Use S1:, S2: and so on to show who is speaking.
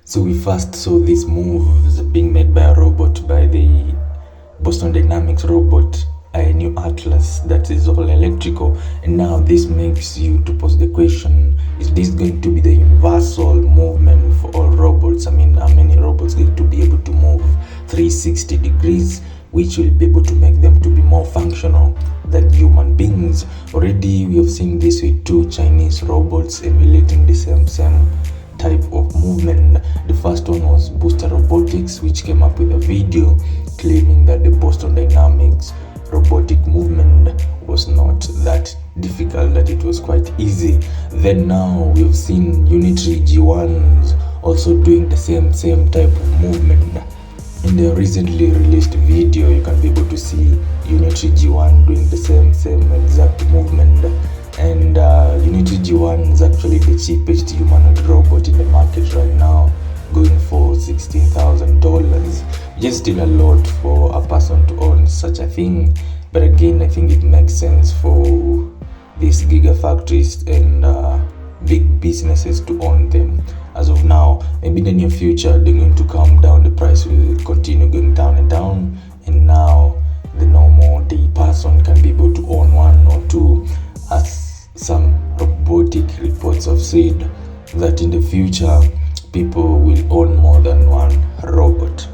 S1: So we first saw this move being made by a robot, by the Boston Dynamics robot, a new Atlas that is all electrical. And now this makes you to pose the question, is this going to be the universal movement for all robots? I mean, are many robots going to be able to move 360 degrees, which will be able to make them to be more functional than human beings? Already we have seen this with 2 Chinese robots emulating the same type of movement. The first one was Booster Robotics, which came up with a video claiming that the Boston Dynamics robotic movement was not that difficult, that it was quite easy. Then now we've seen Untiree G1s also doing the same type of movement. In the recently released video, you can be able to see Untiree G1 doing the same exact movement. And Untiree G1 is actually the cheapest humanoid robot in the market right now, going for $16,000. Just still a lot for a person to own such a thing, but again, I think it makes sense for these gigafactories and big businesses to own them. As of now, maybe in the near future they're going to come down, the price will continue going down and down, and now the normal day person can be able to own 1 or 2, as some robotic reports have said that in the future people will own more than 1 robot.